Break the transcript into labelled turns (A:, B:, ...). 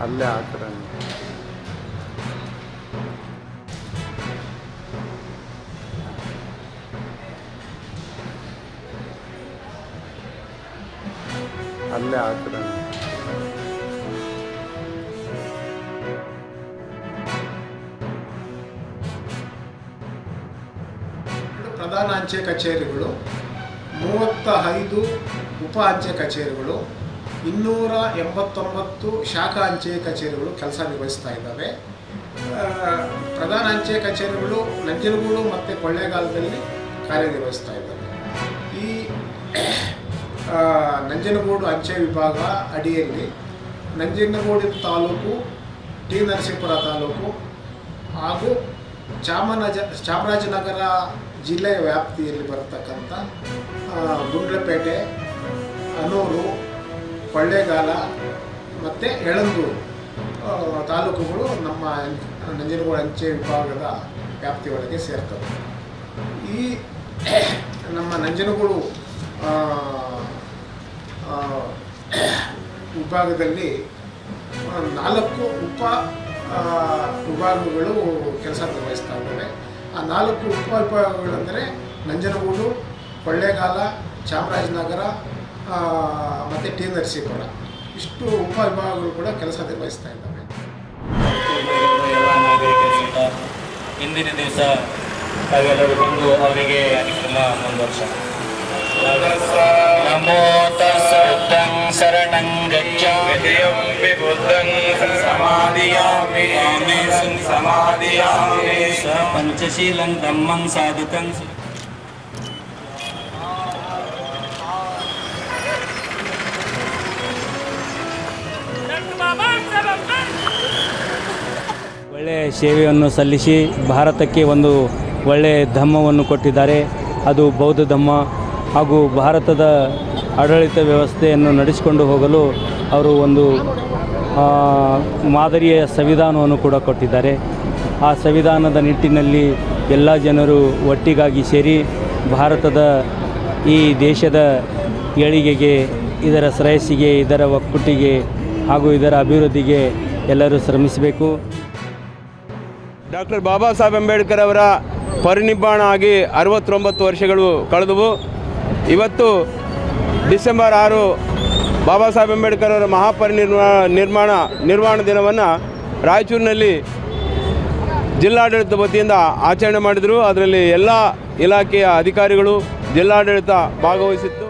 A: ಅಲ್ಲೇ ಹಾಕ್ರೆ ಅಲ್ಲೇ ಹಾಕ್ರೆ
B: ಪ್ರಧಾನ ಅಂಚೆ ಕಚೇರಿಗಳು, 35 ಉಪ ಅಂಚೆ ಕಚೇರಿಗಳು, 289 ಶಾಖಾ ಅಂಚೆ ಕಚೇರಿಗಳು ಕೆಲಸ ನಿರ್ವಹಿಸ್ತಾ ಇದ್ದಾವೆ. ಪ್ರಧಾನ ಅಂಚೆ ಕಚೇರಿಗಳು ನಂಜನಗೂಡು ಮತ್ತು ಕೊಳ್ಳೇಗಾಲದಲ್ಲಿ ಕಾರ್ಯನಿರ್ವಹಿಸ್ತಾ ಇದ್ದಾವೆ. ಈ ನಂಜನಗೂಡು ಅಂಚೆ ವಿಭಾಗ ಅಡಿಯಲ್ಲಿ ನಂಜನಗೂಡು ತಾಲೂಕು, ಟಿ ನರಸೀಪುರ ತಾಲೂಕು ಹಾಗೂ ಚಾಮರಾಜನಗರ ಜಿಲ್ಲೆಯ ವ್ಯಾಪ್ತಿಯಲ್ಲಿ ಬರತಕ್ಕಂಥ ಗುಂಡ್ಲಪೇಟೆ, ಅನೂರು, ಕೊಳ್ಳೇಗಾಲ ಮತ್ತು ಯಳಂದೂರು ತಾಲೂಕುಗಳು ನಮ್ಮ ನಂಜನಗೂಡು ಅಂಚೆ ವಿಭಾಗದ ವ್ಯಾಪ್ತಿಯೊಳಗೆ ಸೇರ್ತವೆ. ಈ ನಮ್ಮ ನಂಜನಗೂಡು ವಿಭಾಗದಲ್ಲಿ 4 ಉಪ ವಿಭಾಗಗಳು ಕೆಲಸ ನಿರ್ವಹಿಸ್ತಾ ಇದ್ದಾವೆ. ಆ 4 ಉಪ ವಿಭಾಗಗಳೆಂದರೆ ನಂಜನಗೂಡು, ಕೊಳ್ಳೇಗಾಲ, ಚಾಮರಾಜನಗರ ಮತ್ತು ಟಿ ನರಸೀಪುರ. ಇಷ್ಟು ಉಪ ವಿಭಾಗಗಳು ಕೂಡ ಕೆಲಸ ನಿರ್ವಹಿಸ್ತಾ ಇದ್ದಾವೆ.
C: ಎಲ್ಲ ನಾಗರಿಕರಿಂದ ಇಂದಿನ ದಿವಸ ತಾವೆಲ್ಲರೂ ಬಂದು ಅವರಿಗೆ ಕಾರ್ಯಕ್ರಮ ಮುಂದುವರ್ಸೋಣ. ನಮೋ ತಸ್ಸಂ ಶರಣಂ ಗಚ್ಛಾಮಿ ಬುದ್ಧಂ ಸಮಾಧಿಯಾಮಿ ಸಮಾಧಿಯಾಮಿ ಸ ಪಂಚಶೀಲಂ ಧಮ್ಮಂ ಸಾಧುಕಂ. ಒಳ್ಳೆಯ ಸೇವೆಯನ್ನು ಸಲ್ಲಿಸಿ ಭಾರತಕ್ಕೆ ಒಂದು ಒಳ್ಳೆಯ ಧಮ್ಮವನ್ನು ಕೊಟ್ಟಿದ್ದಾರೆ. ಅದು ಬೌದ್ಧ ಧಮ್ಮ ಹಾಗೂ ಭಾರತದ ಆಡಳಿತ ವ್ಯವಸ್ಥೆಯನ್ನು ನಡೆಸಿಕೊಂಡು ಹೋಗಲು ಅವರು ಒಂದು ಮಾದರಿಯ ಸಂವಿಧಾನವನ್ನು ಕೂಡ ಕೊಟ್ಟಿದ್ದಾರೆ. ಆ ಸಂವಿಧಾನದ ನಿಟ್ಟಿನಲ್ಲಿ ಎಲ್ಲ ಜನರು ಒಟ್ಟಿಗಾಗಿ ಸೇರಿ ಭಾರತದ ಈ ದೇಶದ ಏಳಿಗೆಗೆ, ಇದರ ಶ್ರೇಯಸ್ಸಿಗೆ, ಇದರ ಒಕ್ಕೂಟಿಗೆ ಹಾಗೂ ಇದರ ಅಭಿವೃದ್ಧಿಗೆ ಎಲ್ಲರೂ ಶ್ರಮಿಸಬೇಕು.
D: ಡಾಕ್ಟರ್ ಬಾಬಾ ಸಾಹೇಬ್ ಅಂಬೇಡ್ಕರ್ ಅವರ ಪರಿನಿಬ್ಬಾಣ ಆಗಿ 69 ವರ್ಷಗಳು ಕಳೆದವು. ಇವತ್ತು ಡಿಸೆಂಬರ್ 6 ಬಾಬಾ ಸಾಹೇಬ್ ಅಂಬೇಡ್ಕರ್ ಅವರ ನಿರ್ವಾಣ ದಿನವನ್ನು ರಾಯಚೂರಿನಲ್ಲಿ ಜಿಲ್ಲಾಡಳಿತ ವತಿಯಿಂದ ಆಚರಣೆ ಮಾಡಿದರು. ಅದರಲ್ಲಿ ಎಲ್ಲ ಇಲಾಖೆಯ ಅಧಿಕಾರಿಗಳು, ಜಿಲ್ಲಾಡಳಿತ ಭಾಗವಹಿಸಿತ್ತು.